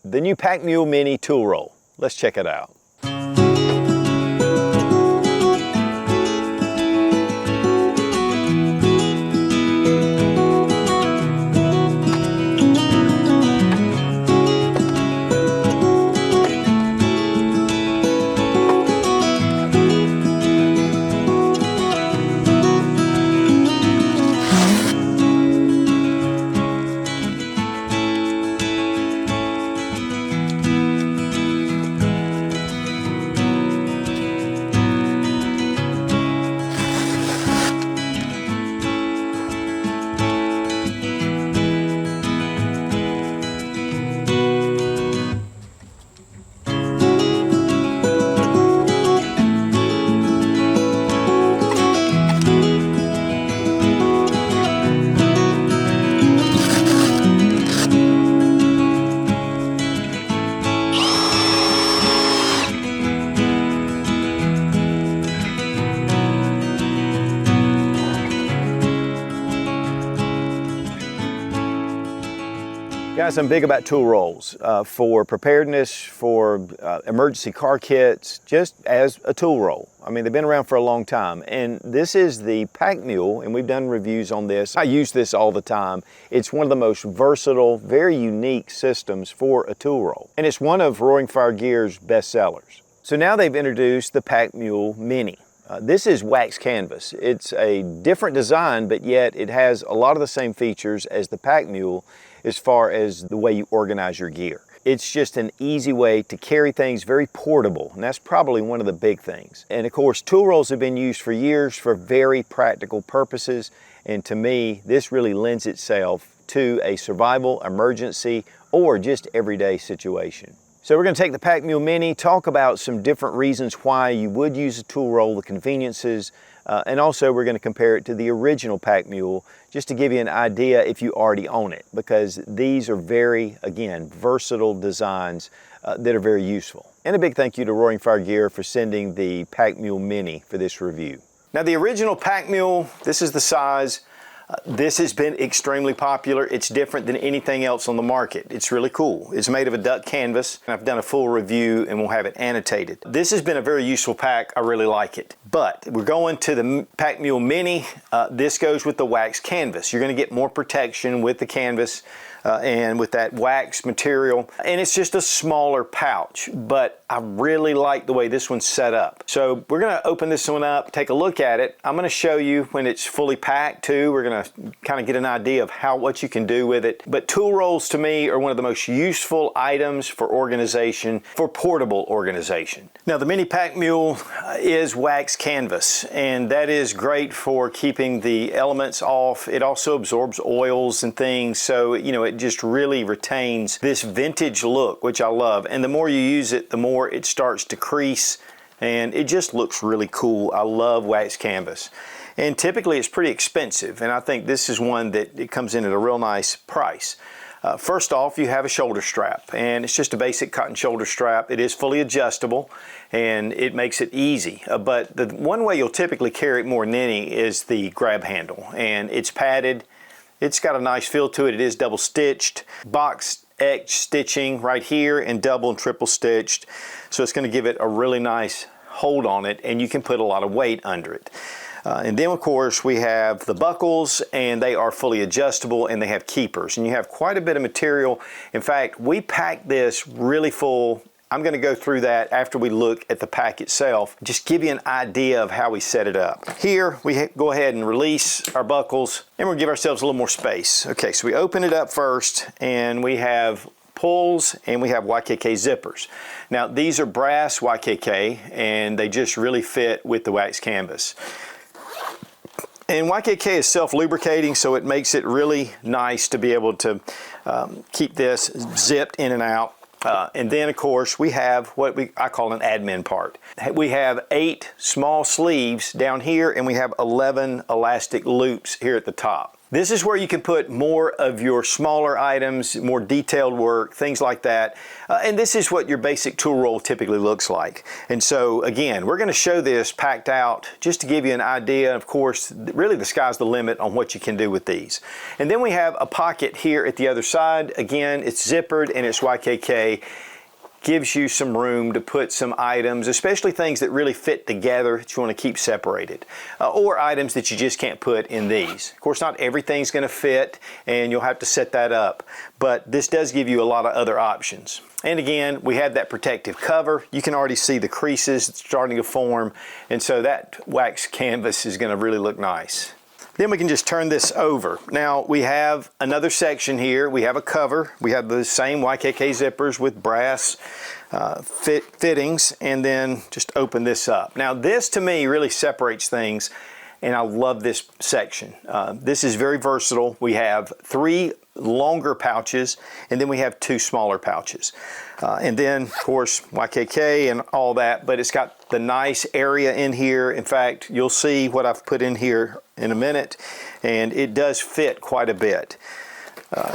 the new Pack Mule Mini tool roll. Let's check it out. Guys, I'm big about tool rolls for preparedness, for emergency car kits, just as a tool roll. I mean, they've been around for a long time, and this is the Pack Mule, and we've done reviews on this. I use this all the time. It's one of the most versatile, very unique systems for a tool roll, and it's one of Roaring Fire Gear's best sellers. So now they've introduced the Pack Mule Mini. This is wax canvas. It's a different design, but yet it has a lot of the same features as the Pack Mule as far as the way you organize your gear. It's just an easy way to carry things, very portable, and that's probably one of the big things. And of course, tool rolls have been used for years for very practical purposes, and to me, this really lends itself to a survival, emergency, or just everyday situation. So we're going to take the Pack Mule Mini, talk about some different reasons why you would use a tool roll, the conveniences, and also we're going to compare it to the original Pack Mule, just to give you an idea if you already own it, because these are very, again, versatile designs that are very useful. And a big thank you to Roaring Fire Gear for sending the Pack Mule Mini for this review. Now the original Pack Mule, this is the size. This has been extremely popular. It's different than anything else on the market. It's really cool. It's made of a duck canvas. I've done a full review and we'll have it annotated. This has been a very useful pack. I really like it. But we're going to the Pack Mule Mini. This goes with the wax canvas. You're going to get more protection with the canvas and with that wax material. And it's just a smaller pouch, but I really like the way this one's set up. So we're going to open this one up, take a look at it. I'm going to show you when it's fully packed too. We're going to kind of get an idea of what you can do with it. But tool rolls to me are one of the most useful items for organization, for portable organization. Now the Mini Pack Mule is wax canvas, and that is great for keeping the elements off. It also absorbs oils and things, so you know, it just really retains this vintage look, which I love. And the more you use it, the more it starts to crease, and it just looks really cool. I love wax canvas. And typically it's pretty expensive, and I think this is one that it comes in at a real nice price. First off, you have a shoulder strap, and it's just a basic cotton shoulder strap. It is fully adjustable, and it makes it easy. But the one way you'll typically carry it more than any is the grab handle, and it's padded. It's got a nice feel to it. It is double stitched, box etched stitching right here, and double and triple stitched. So it's going to give it a really nice hold on it, and you can put a lot of weight under it. And then of course we have the buckles, and they are fully adjustable, and they have keepers, and you have quite a bit of material. In fact, we packed this really full. I'm going to go through that after we look at the pack itself, just give you an idea of how we set it up. Here we go ahead and release our buckles, and we'll give ourselves a little more space. Okay, so we open it up first, and we have pulls, and we have YKK zippers. Now these are brass YKK, and they just really fit with the wax canvas. And YKK is self-lubricating, so it makes it really nice to be able to keep this zipped in and out. And then of course we have what I call an admin part. We have 8 small sleeves down here, and we have 11 elastic loops here at the top. This is where you can put more of your smaller items, more detailed work, things like that. And this is what your basic tool roll typically looks like. And so again, we're going to show this packed out just to give you an idea. Of course, really the sky's the limit on what you can do with these. And then we have a pocket here at the other side. Again, it's zippered and it's YKK. Gives you some room to put some items, especially things that really fit together that you want to keep separated, or items that you just can't put in these. Of course, not everything's going to fit, and you'll have to set that up, but this does give you a lot of other options. And again, we have that protective cover. You can already see the creases starting to form, and so that wax canvas is going to really look nice. Then we can just turn this over. Now we have another section here. We have a cover. We have the same YKK zippers with brass fittings, and then just open this up. Now this to me really separates things, and I love this section. This is very versatile. We have 3 longer pouches, and then we have 2 smaller pouches. And then of course YKK and all that, but it's got the nice area in here. In fact, you'll see what I've put in here in a minute, and it does fit quite a bit.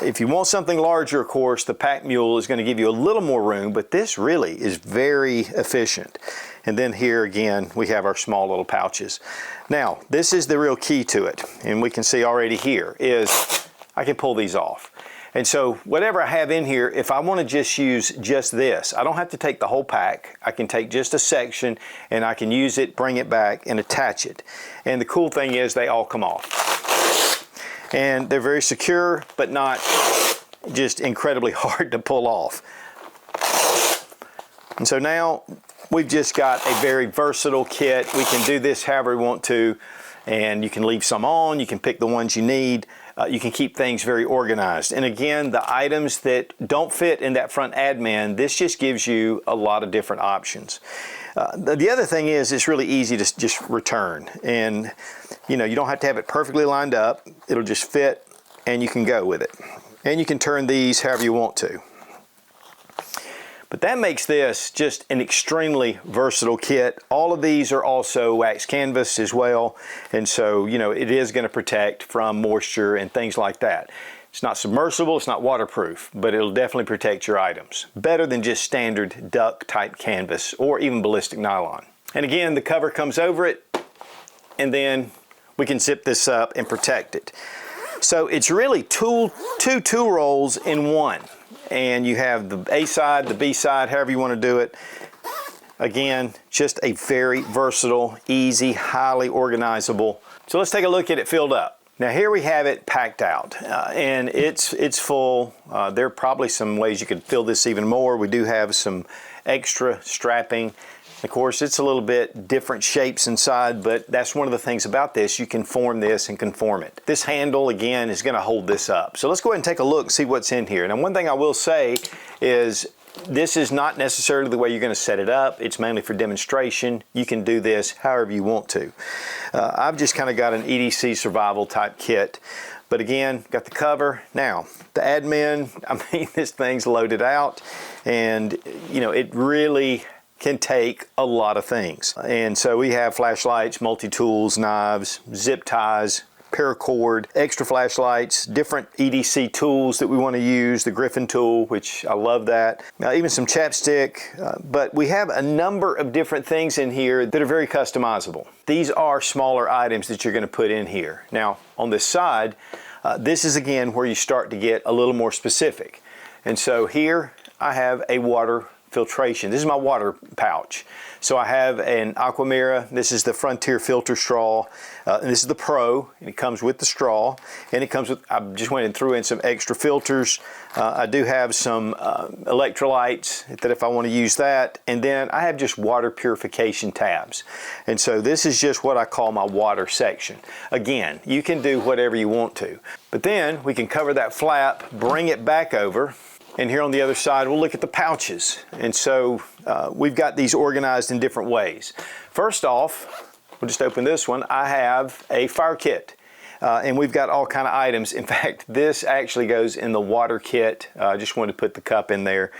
If you want something larger, of course, the Pack Mule is going to give you a little more room, but this really is very efficient. And then here again, we have our small little pouches. Now, this is the real key to it, and we can see already here is I can pull these off. And so whatever I have in here, if I want to just use just this, I don't have to take the whole pack. I can take just a section and I can use it, bring it back and attach it. And the cool thing is they all come off. And they're very secure, but not just incredibly hard to pull off. And so now we've just got a very versatile kit. We can do this however we want to, and you can leave some on, you can pick the ones you need. You can keep things very organized. And again, the items that don't fit in that front admin, this just gives you a lot of different options. The other thing is it's really easy to just return. And you don't have to have it perfectly lined up. It'll just fit and you can go with it. And you can turn these however you want to. But that makes this just an extremely versatile kit. All of these are also wax canvas as well. And so, it is going to protect from moisture and things like that. It's not submersible, it's not waterproof, but it'll definitely protect your items. Better than just standard duck type canvas or even ballistic nylon. And again, the cover comes over it, and then we can zip this up and protect it. So it's really two tool rolls in one. And you have the A side, the B side, however you want to do it. Again, just a very versatile, easy, highly organizable. So let's take a look at it filled up. Now here we have it packed out, and it's full. There are probably some ways you could fill this even more. We do have some extra strapping. Of course, it's a little bit different shapes inside, but that's one of the things about this. You can form this and conform it. This handle, again, is going to hold this up. So let's go ahead and take a look and see what's in here. Now, one thing I will say is this is not necessarily the way you're going to set it up. It's mainly for demonstration. You can do this however you want to. I've just kind of got an EDC survival type kit. But again, got the cover. Now, the admin, I mean, this thing's loaded out, and it really can take a lot of things. And so we have flashlights, multi-tools, knives, zip ties, paracord, extra flashlights, different EDC tools that we want to use, the Griffin tool, which I love that, even some chapstick, but we have a number of different things in here that are very customizable. These are smaller items that you're going to put in here. Now, on this side, this is again where you start to get a little more specific. And so here I have a water filtration. This is my water pouch. So I have an Aquamira. This is the Frontier filter straw. And this is the Pro, and it comes with the straw. And it comes with, I just went and threw in some extra filters. I do have some electrolytes that if I want to use that. And then I have just water purification tabs. And so this is just what I call my water section. Again, you can do whatever you want to. But then we can cover that flap, bring it back over. And here on the other side, we'll look at the pouches. And so we've got these organized in different ways. First off, we'll just open this one. I have a fire kit. And we've got all kind of items. In fact, this actually goes in the water kit. I just wanted to put the cup in there.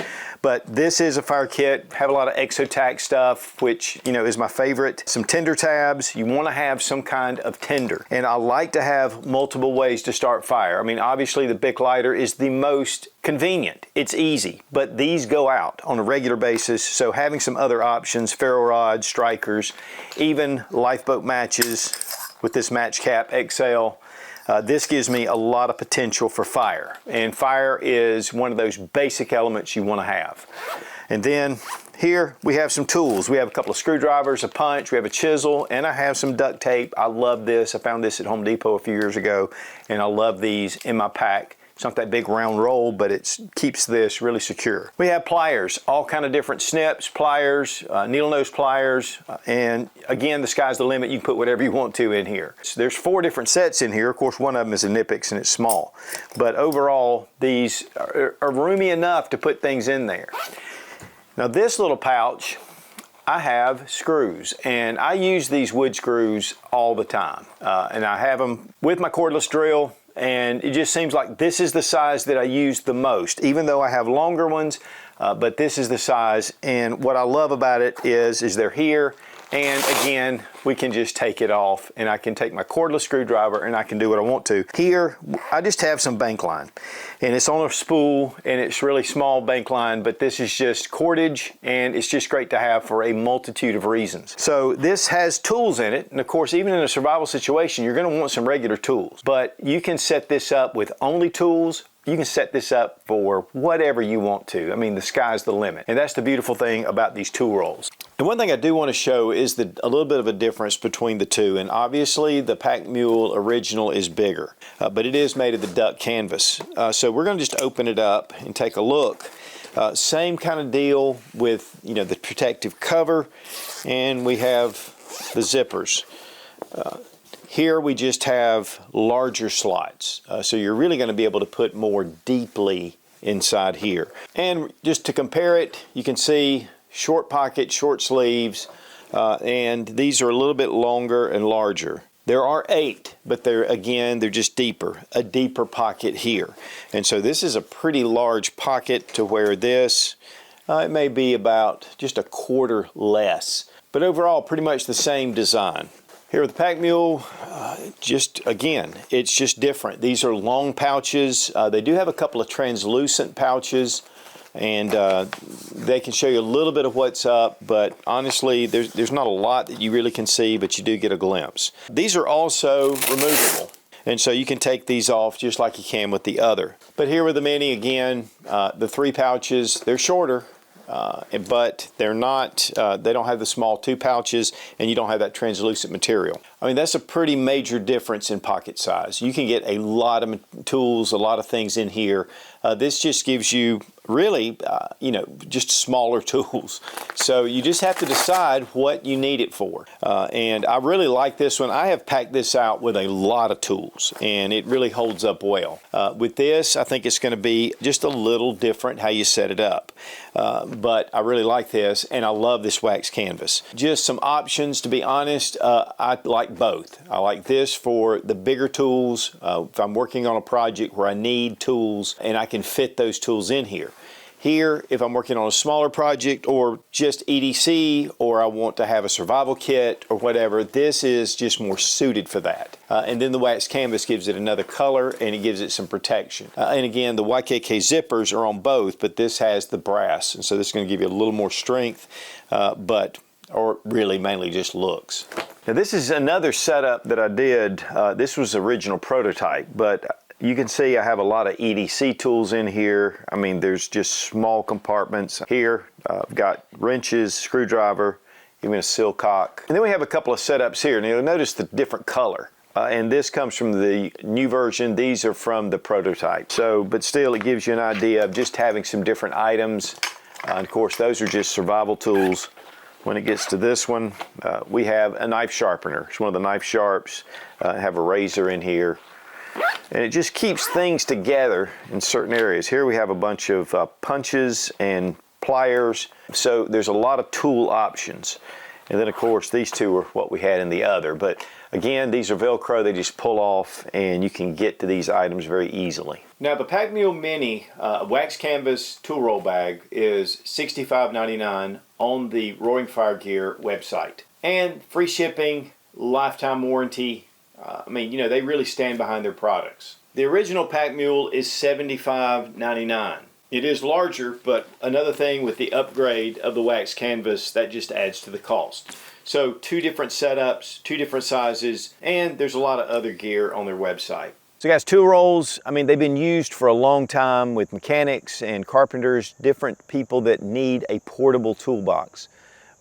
But this is a fire kit. Have a lot of Exotac stuff, which, you know, is my favorite. Some tinder tabs. You want to have some kind of tinder. And I like to have multiple ways to start fire. I mean, obviously the Bic lighter is the most convenient. It's easy, but these go out on a regular basis. So having some other options, ferro rods, strikers, even lifeboat matches with this Match Cap XL, this gives me a lot of potential for fire. And fire is one of those basic elements you want to have. And then here we have some tools. We have a couple of screwdrivers, a punch, we have a chisel, and I have some duct tape. I love this. I found this at Home Depot a few years ago, and I love these in my pack. It's not that big round roll, but it keeps this really secure. We have pliers, all kind of different snips, pliers, needle nose pliers, and again, the sky's the limit. You can put whatever you want to in here. So there's 4 different sets in here. Of course, one of them is a Nipix and it's small, but overall, these are roomy enough to put things in there. Now this little pouch, I have screws, and I use these wood screws all the time, and I have them with my cordless drill. And it just seems like this is the size that I use the most, even though I have longer ones, but this is the size. And what I love about it is they're here, and again, we can just take it off, and I can take my cordless screwdriver and I can do what I want to. Here, I just have some bank line, and it's on a spool, and it's really small bank line, but this is just cordage, and it's just great to have for a multitude of reasons. So this has tools in it, and of course, even in a survival situation, you're gonna want some regular tools, but you can set this up with only tools. You can set this up for whatever you want to. I mean, the sky's the limit. And that's the beautiful thing about these tool rolls. And one thing I do want to show is a little bit of a difference between the two. And obviously the Pack Mule original is bigger, but it is made of the duck canvas. So we're going to just open it up and take a look. Same kind of deal with, you know, the protective cover, and we have the zippers. Here we just have larger slots, so you're really going to be able to put more deeply inside here. And just to compare it, you can see short pocket, short sleeves, and these are a little bit longer and larger. There are 8, but they're just deeper, a deeper pocket here. And so this is a pretty large pocket to where this, it may be about just a quarter less, but overall pretty much the same design. Here with the Pack Mule, it's just different. These are long pouches. They do have a couple of translucent pouches, and they can show you a little bit of what's up, but honestly, there's not a lot that you really can see, but you do get a glimpse. These are also removable, and so you can take these off just like you can with the other. But here with the Mini, again, the 3 pouches, they're shorter. But they're not, they don't have the small 2 pouches, and you don't have that translucent material. I mean, that's a pretty major difference in pocket size. You can get a lot of tools, a lot of things in here. This just gives you really, you know, just smaller tools. So you just have to decide what you need it for. And I really like this one. I have packed this out with a lot of tools, and it really holds up well. With this, I think it's going to be just a little different how you set it up. But I really like this, and I love this wax canvas. Just some options, to be honest. I like both. I like this for the bigger tools. If I'm working on a project where I need tools and I can fit those tools in here. Here, if I'm working on a smaller project or just EDC, or I want to have a survival kit or whatever, this is just more suited for that. And then the wax canvas gives it another color, and it gives it some protection. And again, the YKK zippers are on both, but this has the brass, and so this is going to give you a little more strength, or really mainly just looks. Now this is another setup that I did. This was the original prototype, but you can see I have a lot of EDC tools in here. I mean, there's just small compartments. Here, I've got wrenches, screwdriver, even a silcock. And then we have a couple of setups here. Now you'll notice the different color. And this comes from the new version. These are from the prototype. So, but still, it gives you an idea of just having some different items. And of course, those are just survival tools. When it gets to this one, we have a knife sharpener. It's one of the knife sharps. I have a razor in here. And it just keeps things together in certain areas. Here we have a bunch of punches and pliers. So there's a lot of tool options. And then of course these two are what we had in the other, but again, these are Velcro. They just pull off and you can get to these items very easily. Now the Pack Mule Mini wax canvas tool roll bag is $65.99 on the Roaring Fire Gear website. And free shipping, lifetime warranty. I mean, you know, they really stand behind their products. The original Pack Mule is $75.99. It is larger, but another thing with the upgrade of the wax canvas, that just adds to the cost. So 2 different setups, 2 different sizes, and there's a lot of other gear on their website. So guys, tool rolls, I mean, they've been used for a long time with mechanics and carpenters, different people that need a portable toolbox.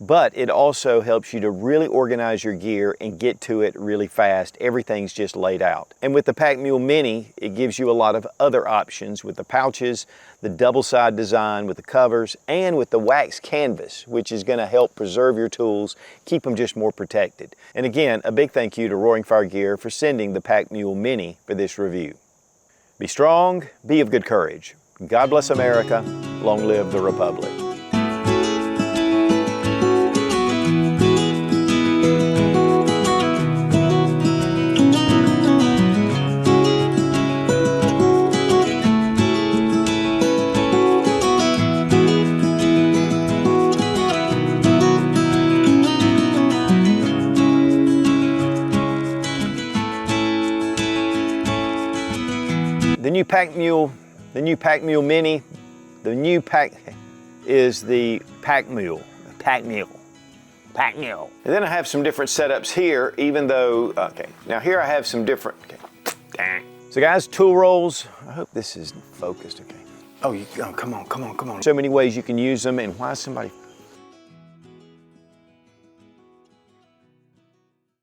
But it also helps you to really organize your gear and get to it really fast. Everything's just laid out. And with the Pack Mule Mini, it gives you a lot of other options with the pouches, the double side design with the covers, and with the wax canvas, which is going to help preserve your tools, keep them just more protected. And again, a big thank you to Roaring Fire Gear for sending the Pack Mule Mini for this review. Be strong, be of good courage. God bless America. Long live the Republic. The new Pack Mule Mini, the new Pack is the Pack Mule. And then I have some different setups here, even though, okay, now here I have some different, okay. So guys, tool rolls, I hope this is focused, okay. Oh, come on. So many ways you can use them, and why is somebody